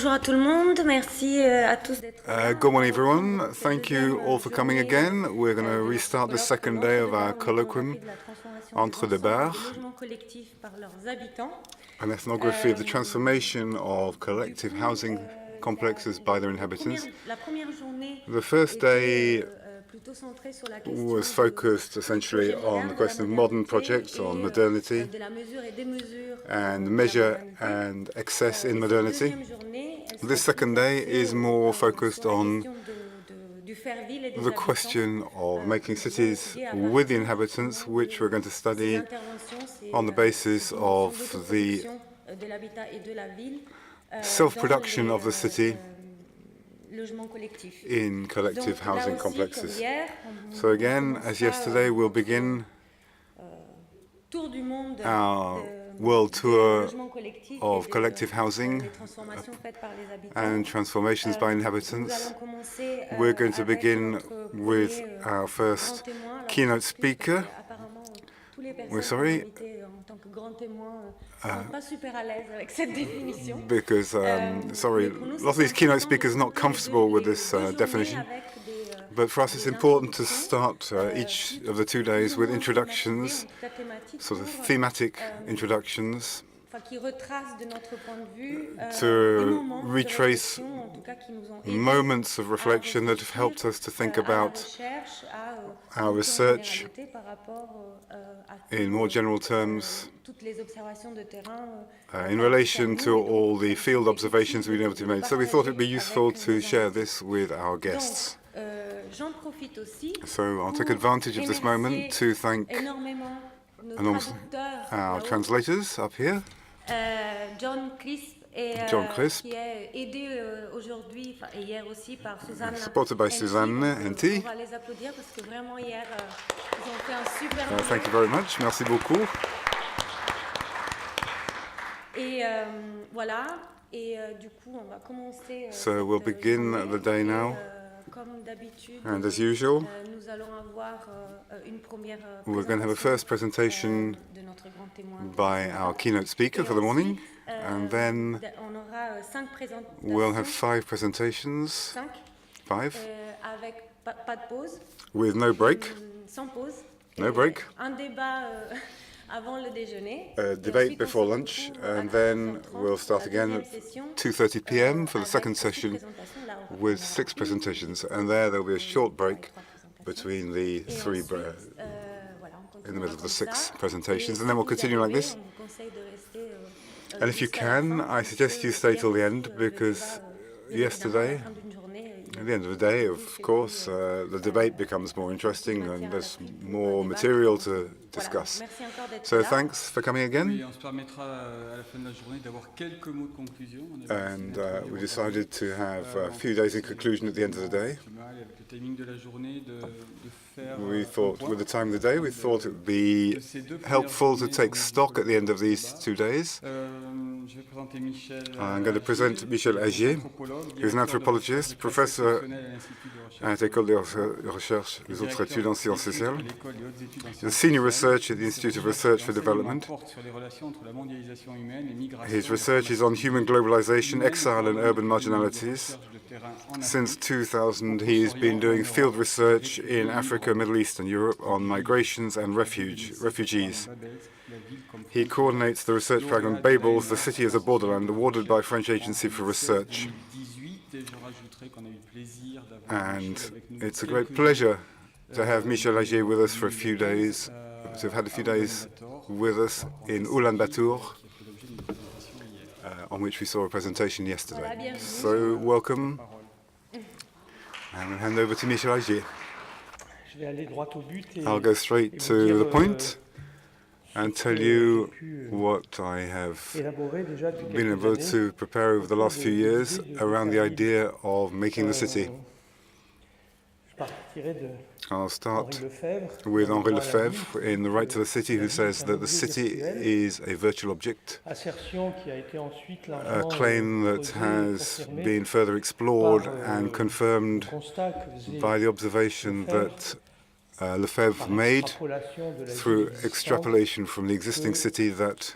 Bonjour à tout le monde, merci à tous d'être là. Good morning, everyone. Thank you all for coming again. We're going to restart the second day of our colloquium, Entre deux Bars, an ethnography of the transformation of collective housing complexes by their inhabitants. The first day was focused essentially on the question of modern projects, on modernity, and measure and excess in modernity. This second day is more focused on the question of making cities with the inhabitants, which we're going to study on the basis of the self-production of the city in collective housing complexes. So again, as yesterday, we'll begin our world tour of collective housing and transformations by inhabitants. We're going to begin with our first keynote speaker. We're sorry, because, sorry, a lot of these keynote speakers are not comfortable with this definition. But for us, it's important to start each of the 2 days with introductions, sort of thematic introductions, to retrace moments of reflection that have helped us to think about our research in more general terms in relation to all the field observations we've been able to make. So we thought it'd be useful to share this with our guests. So I'll take advantage of this moment to thank enormously our translators up here. John Crisp, supported by Suzanne Henty. Thank you very much. Merci beaucoup. So we'll begin the day now. And as usual, we're going to have a first presentation by our keynote speaker for the morning, and then we'll have 5 presentations, 5, with no break, a debate before lunch, and then we'll start again at 2:30 p.m. for the second session with 6 presentations, and there'll be a short break between the 3 in the middle of the 6 presentations, and then we'll continue like this. And if you can, I suggest you stay till the end, because yesterday, at the end of the day, of course, the debate becomes more interesting and there's more material to discuss. So thanks for coming again. And we decided to have a few days in conclusion at the end of the day. We thought, with the time of the day, we thought it would be helpful to take stock at the end of these 2 days. I'm going to present Michel Agier, who's an anthropologist, professor at Ecole de Recherche des Hautes Etudes en Sciences Sociales. He's a senior researcher at the Institute of Research for Development. His research is on human globalization, exile, and urban marginalities. Since 2000, he's been doing field research in Africa, Middle East, and Europe on migrations and refugees. He coordinates the research program Babels, the City as a Borderland, awarded by French Agency for Research. And it's a great pleasure to have Michel Agier with us for a few days, to have had a few days with us in Ulaanbaatar, on which we saw a presentation yesterday. So welcome. I'm going to hand over to Michel Agier. I'll go straight to the point and tell you what I have been able to prepare over the last few years around the idea of making the city. I'll start with Henri Lefebvre in The Right to the City, who says that the city is a virtual object, a claim that has been further explored and confirmed by the observation that Lefebvre made through extrapolation from the existing city, that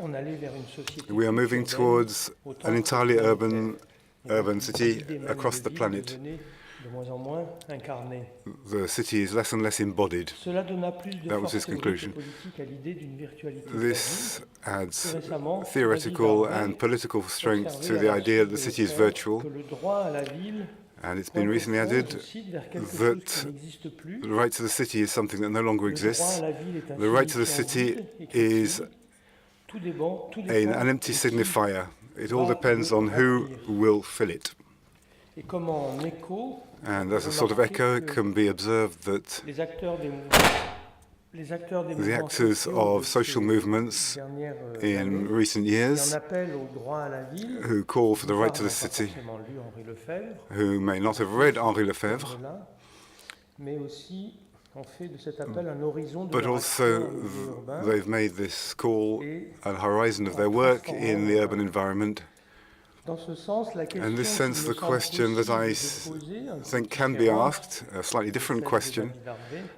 we are moving towards an entirely urban urban city across the planet, the city is less and less embodied. That was his conclusion. This adds theoretical and political strength to the idea that the city is virtual. And it's been recently added that the right to the city is something that no longer exists. The right to the city is an empty signifier. It all depends on who will fill it. And as a sort of echo, it can be observed that the actors of social movements in recent years who call for the right to the city, who may not have read Henri Lefebvre, but also they've made this call a horizon of their work in the urban environment. In this sense, the question that I think can be asked, a slightly different question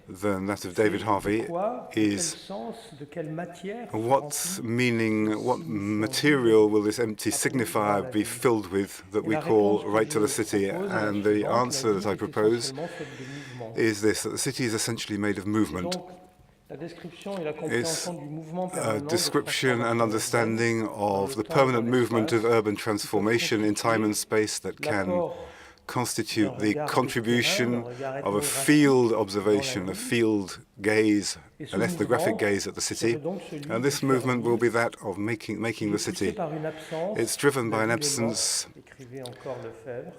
than that of David Harvey, is what meaning, what material will this empty signifier be filled with that we call right to the city? And the answer that I propose is this, that the city is essentially made of movement. It's a description and understanding of the permanent movement of urban transformation in time and space that can constitute the contribution of a field observation, a field gaze, an ethnographic gaze at the city. And this movement will be that of making the city. It's driven by an absence.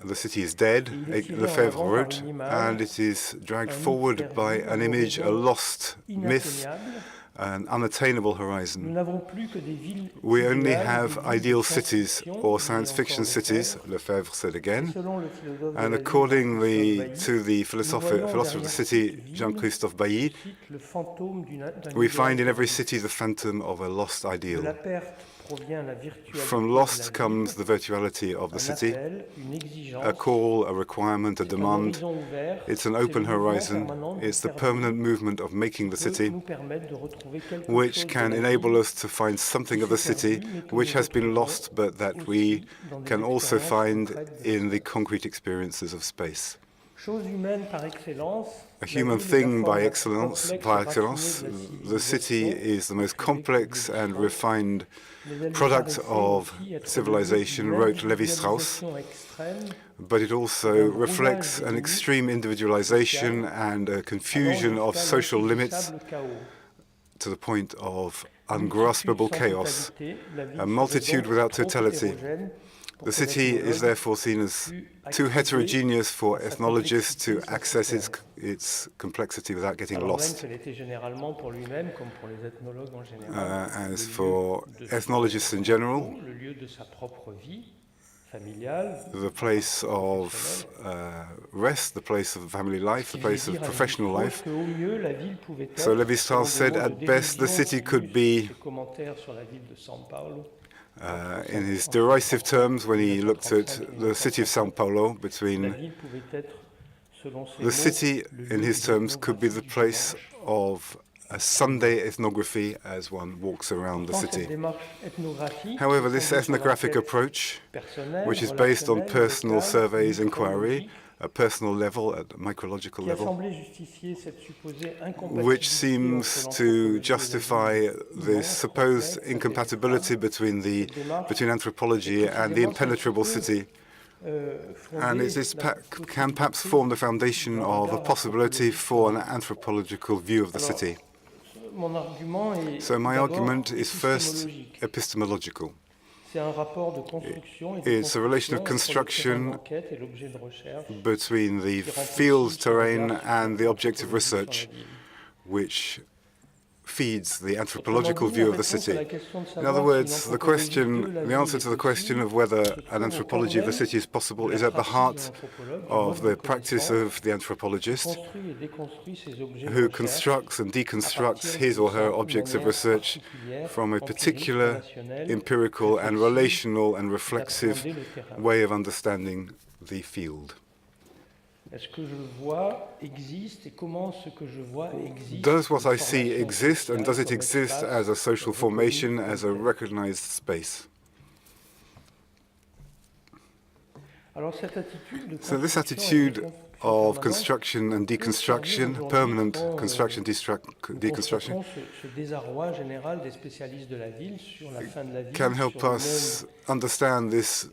The city is dead, Lefebvre wrote, and it is dragged forward by an image, a lost myth, an unattainable horizon. We only have ideal cities or science fiction cities, Lefebvre said again, and accordingly to the philosopher of the city, Jean-Christophe Bailly, we find in every city the phantom of a lost ideal. From lost comes the virtuality of the city, a call, a requirement, a demand. It's an open horizon. It's the permanent movement of making the city, which can enable us to find something of the city which has been lost, but that we can also find in the concrete experiences of space. A human thing by excellence, the city is the most complex and refined product of civilization, wrote Lévi-Strauss, but it also reflects an extreme individualization and a confusion of social limits to the point of ungraspable chaos, a multitude without totality. The city is therefore seen as too heterogeneous for ethnologists to access its complexity without getting lost. As for ethnologists in general, the place of rest, the place of family life, the place of professional life. So Lévi-Strauss said, at best, the city could be in his derisive terms, when he looked at the city of São Paulo, the city, in his terms, could be the place of a Sunday ethnography as one walks around the city. However, this ethnographic approach, which is based on personal surveys, inquiry, a personal level, at a micrological level, which seems to justify the supposed incompatibility between anthropology and the impenetrable city. And it can perhaps form the foundation of a possibility for an anthropological view of the city. So my argument is first epistemological. It's a relation of construction between the field terrain and the object of research, which feeds the anthropological view of the city. In other words, the answer to the question of whether an anthropology of the city is possible is at the heart of the practice of the anthropologist, who constructs and deconstructs his or her objects of research from a particular empirical and relational and reflexive way of understanding the field. Does what I see exist, and does it exist as a social formation, as a recognized space? So this attitude of construction and deconstruction, permanent construction, deconstruction, can help us understand this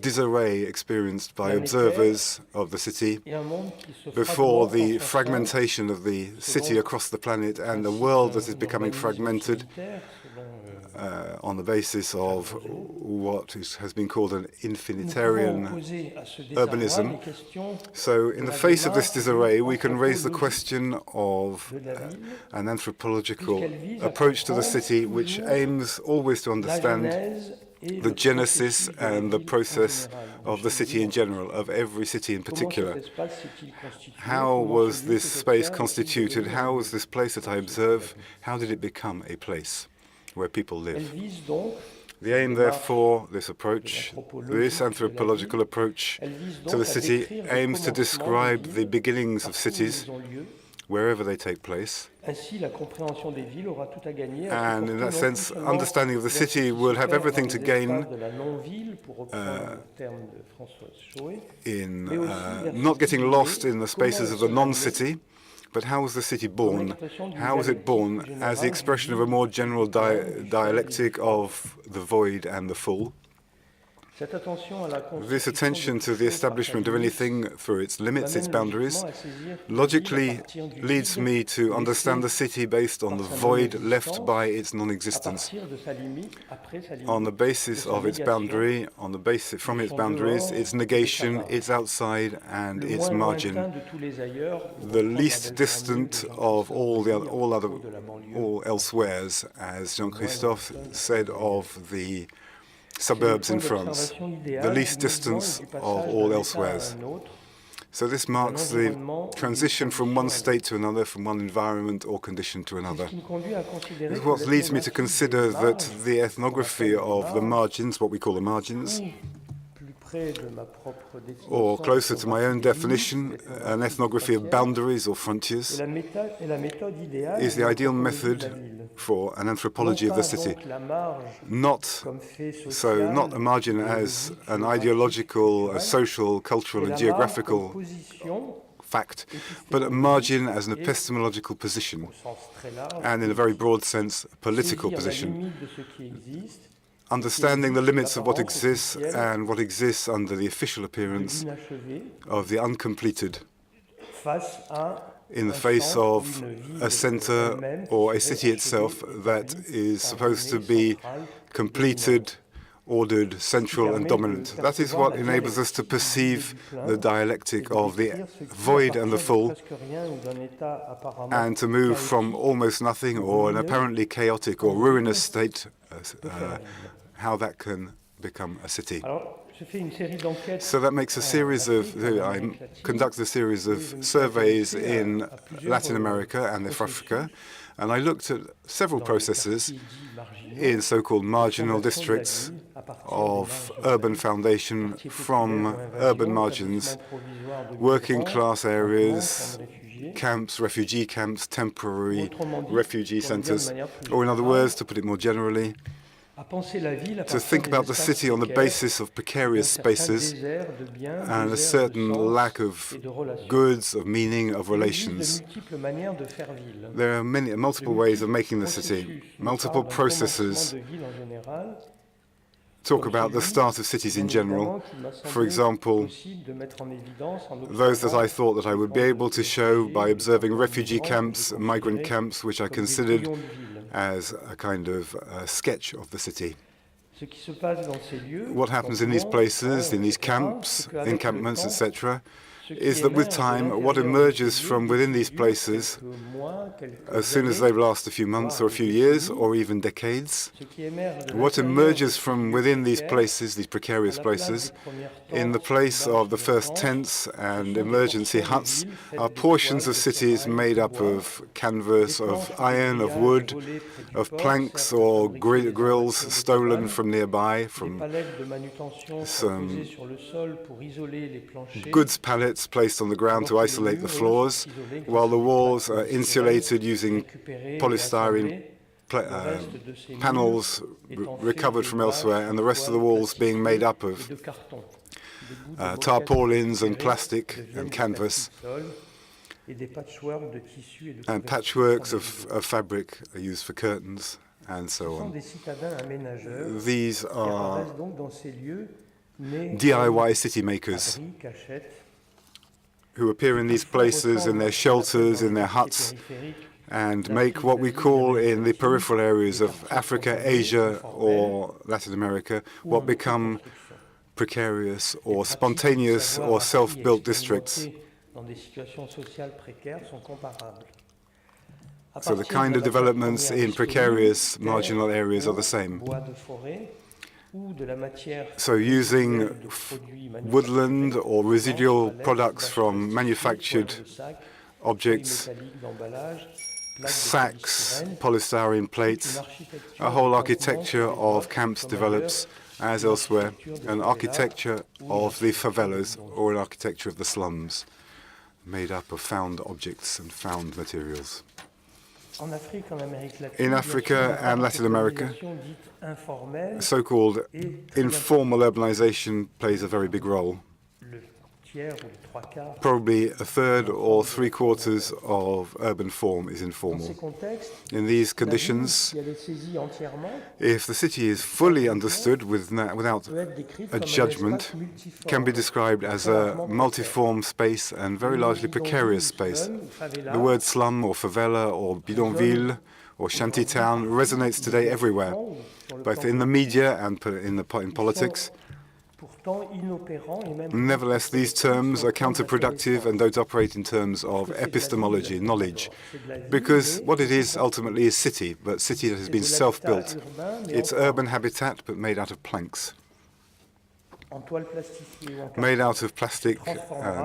disarray experienced by observers of the city before the fragmentation of the city across the planet and a world that is becoming fragmented on the basis of what has been called an infinitarian urbanism. So in the face of this disarray, we can raise the question of an anthropological approach to the city which aims always to understand the genesis and the process of the city in general, of every city in particular. How was this space constituted? How was this place that I observe? How did it become a place where people live? The aim, therefore, this approach, this anthropological approach to the city, aims to describe the beginnings of cities, wherever they take place. And in that sense, understanding of the city will have everything to gain in not getting lost in the spaces of the non-city. But how was the city born? How was it born as the expression of a more general dialectic of the void and the full? This attention to the establishment of anything through its limits, its boundaries, logically leads me to understand the city based on the void left by its non-existence. On the basis of its boundary, from its boundaries, its negation, its outside, and its margin, the least distant of all elsewheres, as Jean-Christophe said of the suburbs in France, the least distance of all elsewheres. So this marks the transition from one state to another, from one environment or condition to another. This is what leads me to consider that the ethnography of the margins, what we call the margins, or closer to my own definition, an ethnography of boundaries or frontiers, is the ideal method for an anthropology of the city. Not a margin as an ideological, a social, cultural, and geographical fact, but a margin as an epistemological position, and in a very broad sense, a political position. Understanding the limits of what exists and what exists under the official appearance of the uncompleted in the face of a center or a city itself that is supposed to be completed, ordered, central, and dominant. That is what enables us to perceive the dialectic of the void and the full, and to move from almost nothing or an apparently chaotic or ruinous state, how that can become a city. So that makes a series of, I conducted a series of surveys in Latin America and Africa, and I looked at several processes in so-called marginal districts of urban foundation, from urban margins, working class areas, camps, refugee camps, temporary refugee centers, or in other words, to put it more generally, to think about the city on the basis of precarious spaces and a certain lack of goods, of meaning, of relations. There are multiple ways of making the city, multiple processes. Talk about the start of cities in general. For example, those that I thought that I would be able to show by observing refugee camps, migrant camps, which I considered as a kind of sketch of the city. What happens in these places, in these camps, encampments, etc., is that with time, what emerges from within these places, as soon as they last a few months or a few years or even decades, what emerges from within these places, these precarious places, in the place of the first tents and emergency huts, are portions of cities made up of canvas, of iron, of wood, of planks or grills stolen from nearby, from some goods pallets placed on the ground to isolate the floors, while the walls are insulated using polystyrene panels recovered from elsewhere, and the rest of the walls being made up of tarpaulins and plastic and canvas, and patchworks of fabric are used for curtains, and so on. These are DIY city makers who appear in these places, in their shelters, in their huts, and make what we call in the peripheral areas of Africa, Asia, or Latin America, what become precarious or spontaneous or self-built districts. So the kind of developments in precarious marginal areas are the same. So using woodland or residual products from manufactured objects, sacks, polystyrene plates, a whole architecture of camps develops, as elsewhere, an architecture of the favelas or an architecture of the slums, made up of found objects and found materials. In Africa and Latin America, so-called informal urbanization plays a very big role. Probably a third or three-quarters of urban form is informal. In these conditions, if the city is fully understood without a judgment, can be described as a multiform space and very largely precarious space. The word slum or favela or bidonville or shantytown resonates today everywhere, both in the media and in politics. Nevertheless, these terms are counterproductive and don't operate in terms of epistemology, knowledge, because what it is ultimately is city, but city that has been self-built. It's urban habitat, but made out of planks, made out of plastic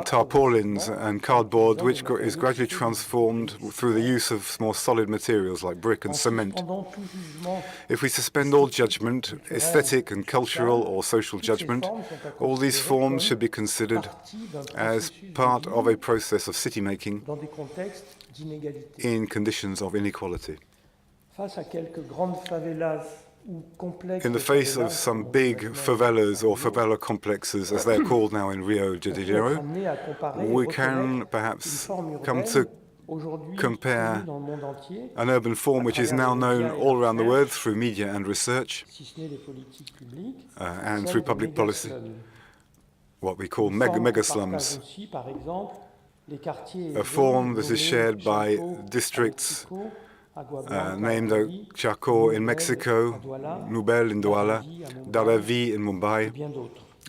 tarpaulins and cardboard, which is gradually transformed through the use of more solid materials like brick and cement. If we suspend all judgment, aesthetic and cultural or social judgment, all these forms should be considered as part of a process of city-making in conditions of inequality. In the face of some big favelas or favela complexes, as they're called now in Rio de Janeiro, we can perhaps come to compare an urban form which is now known all around the world through media and research and through public policy, what we call mega slums, a form that is shared by districts named Chaco in Mexico, Nubel in Douala, Dalavi in Mumbai,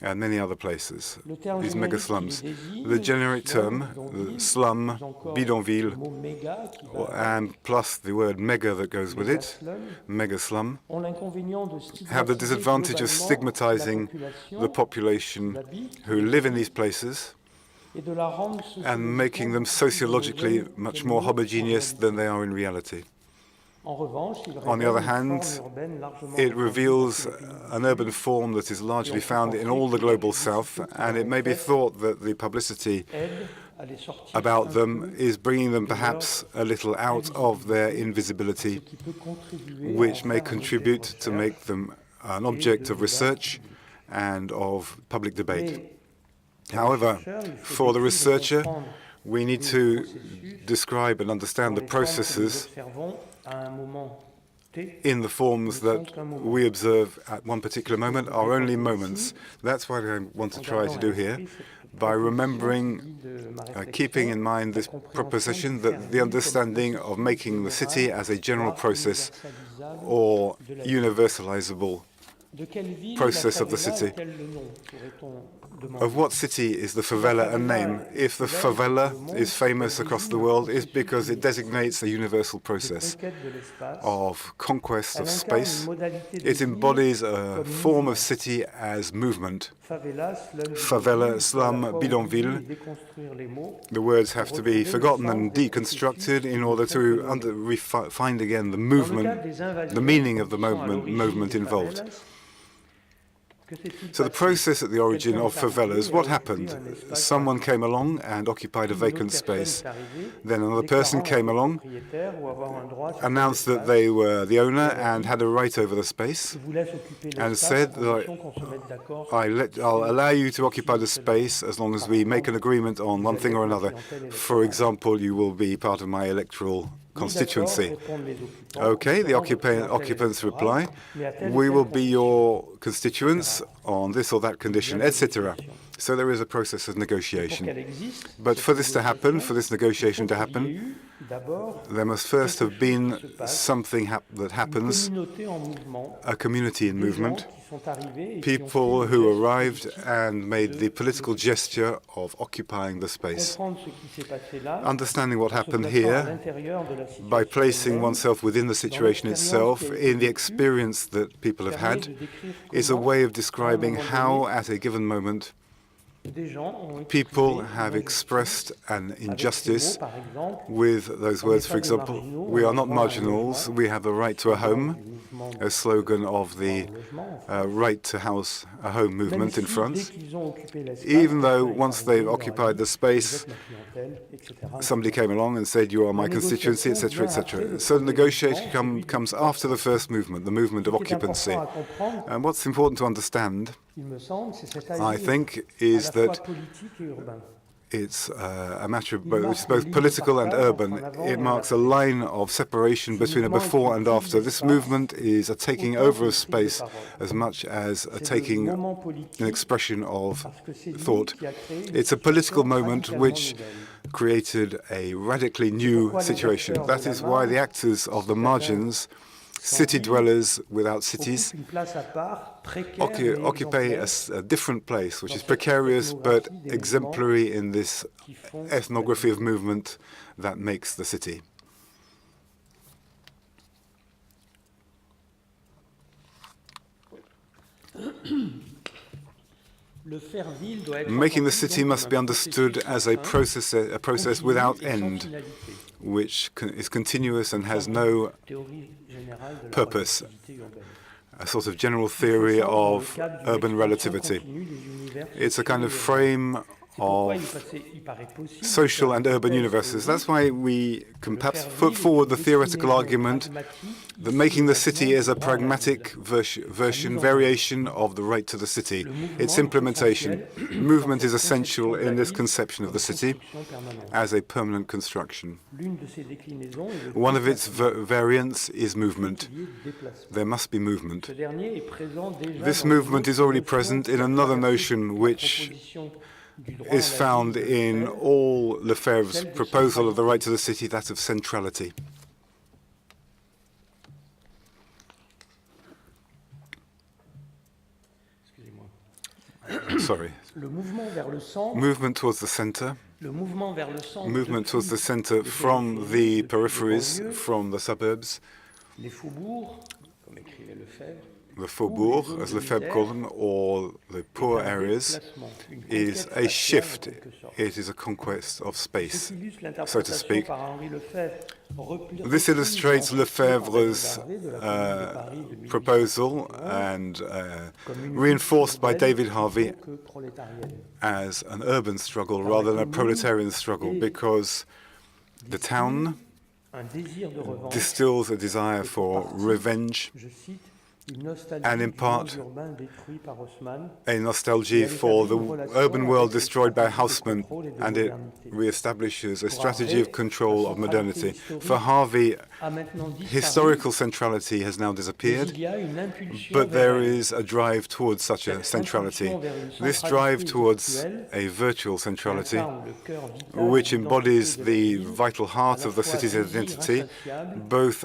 and many other places, these mega slums. The generic term, slum, bidonville, and plus the word mega that goes with it, mega slum, have the disadvantage of stigmatizing the population who live in these places and making them sociologically much more homogeneous than they are in reality. On the other hand, it reveals an urban form that is largely found in all the global south, and it may be thought that the publicity about them is bringing them perhaps a little out of their invisibility, which may contribute to make them an object of research and of public debate. However, for the researcher, we need to describe and understand the processes in the forms that we observe at one particular moment are only moments. That's what I want to try to do here, by remembering, keeping in mind this proposition that the understanding of making the city as a general process or universalizable process of the city. Of what city is the favela a name? If the favela is famous across the world, it's because it designates a universal process of conquest of space. It embodies a form of city as movement. Favela, slum, bidonville. The words have to be forgotten and deconstructed in order to find again the movement, the meaning of the movement involved. So the process at the origin of favelas, what happened? Someone came along and occupied a vacant space. Then another person came along, announced that they were the owner and had a right over the space, and said that I'll allow you to occupy the space as long as we make an agreement on one thing or another. For example, you will be part of my electoral constituency. Okay, the occupants reply, we will be your constituents on this or that condition, etc. So there is a process of negotiation. But for this to happen, for this negotiation to happen, there must first have been something that happens, a community in movement, people who arrived and made the political gesture of occupying the space. Understanding what happened here by placing oneself within the situation itself, in the experience that people have had, is a way of describing how, at a given moment, people have expressed an injustice with those words. For example, we are not marginals, we have a right to a home, a slogan of the right to house a home movement in France. Even though once they've occupied the space, somebody came along and said, you are my constituency, etc., etc. So negotiation comes after the first movement, the movement of occupancy. And what's important to understand, I think, is that it's a matter of which is both political and urban. It marks a line of separation between a before and after. This movement is a taking over of space as much as a taking an expression of thought. It's a political moment which created a radically new situation. That is why the actors of the margins, city dwellers without cities, occupy a different place, which is precarious but exemplary in this ethnography of movement that makes the city. Making the city must be understood as a process without end, which is continuous and has no purpose, a sort of general theory of urban relativity. It's a kind of frame of social and urban universes. That's why we can perhaps put forward the theoretical argument that making the city is a pragmatic variation of the right to the city. Its implementation. Movement is essential in this conception of the city as a permanent construction. One of its variants is movement. There must be movement. This movement is already present in another notion which is found in all Lefebvre's proposal of the right to the city, that of centrality. Sorry. Movement towards the center. Movement towards the center from the peripheries, from the suburbs. The faubourg, as Lefebvre called them, or the poor areas, is a shift. It is a conquest of space, so to speak. This illustrates Lefebvre's proposal and reinforced by David Harvey as an urban struggle rather than a proletarian struggle, because the town distills a desire for revenge and in part a nostalgia for the urban world destroyed by Haussmann, and it re-establishes a strategy of control of modernity. For Harvey, historical centrality has now disappeared, but there is a drive towards such a centrality. This drive towards a virtual centrality, which embodies the vital heart of the city's identity, both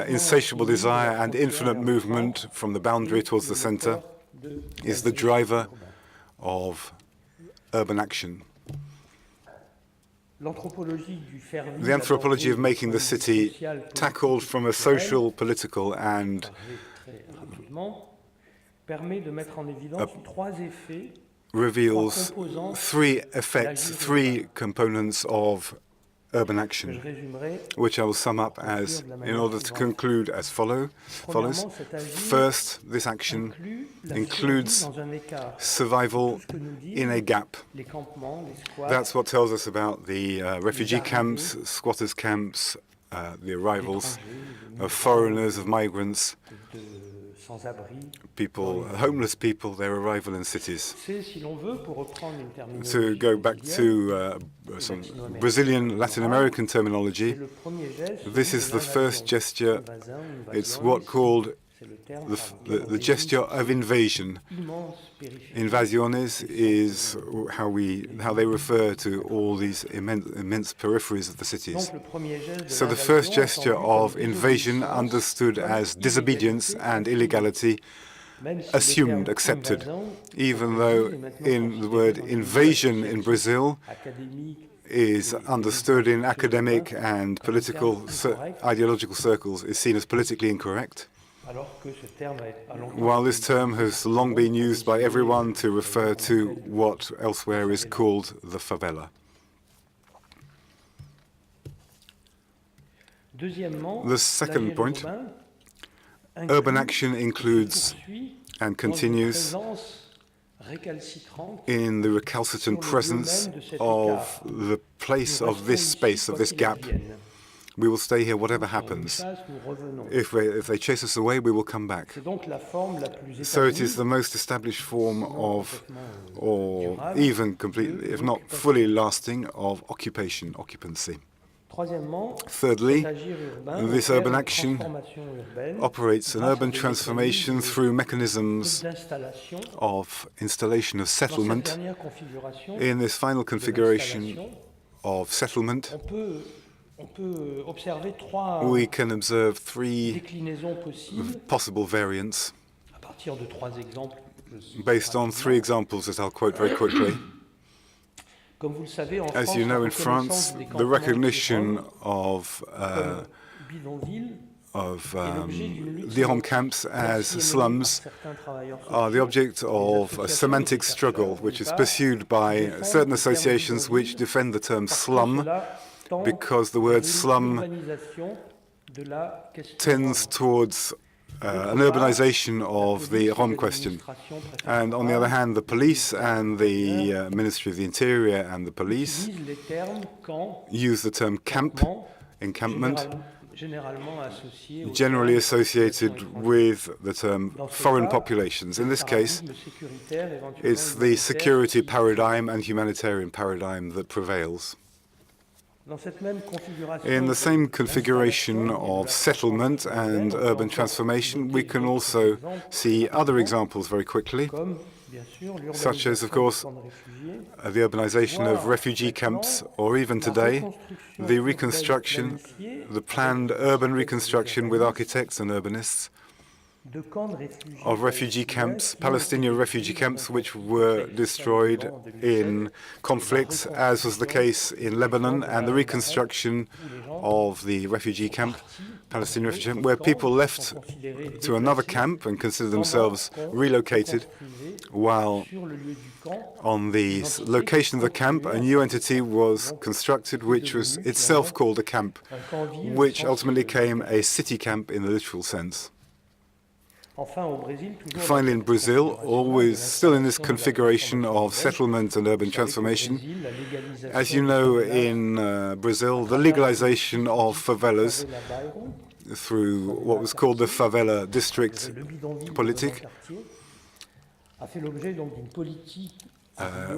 insatiable desire and infinite movement from the boundary towards the center, is the driver of urban action. The anthropology of making the city, tackled from a social, political, and reveals three effects, three components of urban action, which I will sum up as, in order to conclude, as follows. First, this action includes survival in a gap. That's what tells us about the refugee camps, squatters' camps, the arrivals of foreigners, of migrants, people, homeless people, their arrival in cities. To go back to some Brazilian, Latin American terminology, this is the first gesture. It's what called the gesture of invasion. Invasiones is how they refer to all these immense peripheries of the cities. So the first gesture of invasion, understood as disobedience and illegality, assumed, accepted, even though in the word invasion in Brazil is understood in academic and political, ideological circles, is seen as politically incorrect. While this term has long been used by everyone to refer to what elsewhere is called the favela. The second point, urban action includes and continues in the recalcitrant presence of the place of this space, of this gap. We will stay here whatever happens. If they chase us away, we will come back. So it is the most established form of, or even completely, if not fully lasting, of occupancy. Thirdly, this urban action operates an urban transformation through mechanisms of installation of settlement. In this final configuration of settlement, we can observe three possible variants based on three examples that I'll quote very quickly. As you know, in France, the recognition of Diron camps as slums are the object of a semantic struggle which is pursued by certain associations which defend the term slum, because the word slum tends towards an urbanization of the Rome question. And on the other hand, the police and the Ministry of the Interior and the police use the term camp, encampment, generally associated with the term foreign populations. In this case, it's the security paradigm and humanitarian paradigm that prevails. In the same configuration of settlement and urban transformation, we can also see other examples very quickly, such as, of course, the urbanization of refugee camps, or even today, the reconstruction, the planned urban reconstruction with architects and urbanists of refugee camps, Palestinian refugee camps, which were destroyed in conflicts, as was the case in Lebanon, and the reconstruction of the refugee camp, Palestinian refugee camp, where people left to another camp and considered themselves relocated, while on the location of the camp, a new entity was constructed, which was itself called a camp, which ultimately became a city camp in the literal sense. Finally, in Brazil, always still in this configuration of settlement and urban transformation, as you know, in Brazil, the legalization of favelas through what was called the favela district politic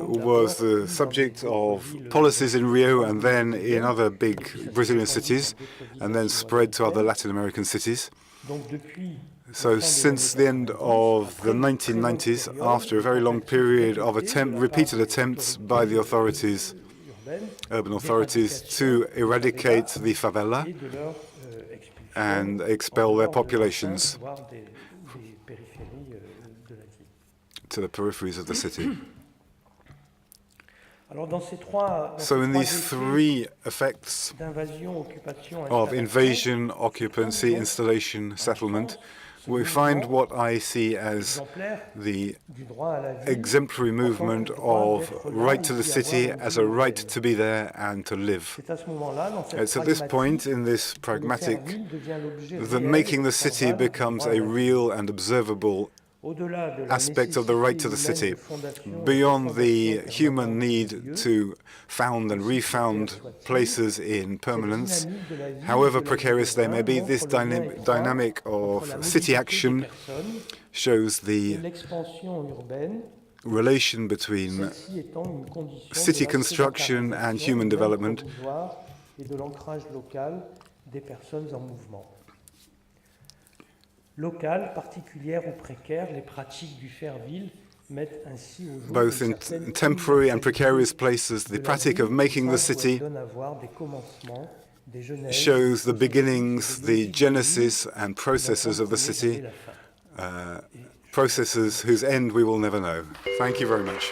was the subject of policies in Rio and then in other big Brazilian cities, and then spread to other Latin American cities. So since the end of the 1990s, after a very long period of repeated attempts by the authorities, urban authorities, to eradicate the favela and expel their populations to the peripheries of the city. So in these three effects of invasion, occupancy, installation, settlement, we find what I see as the exemplary movement of right to the city as a right to be there and to live. It's at this point in this pragmatic that making the city becomes a real and observable aspect of the right to the city, beyond the human need to found and refound places in permanence. However precarious they may be, this dynamic of city action shows the relation between city construction and human development. Both in temporary and precarious places, the practice of making the city shows the beginnings, the genesis and processes of the city, processes whose end we will never know. Thank you very much.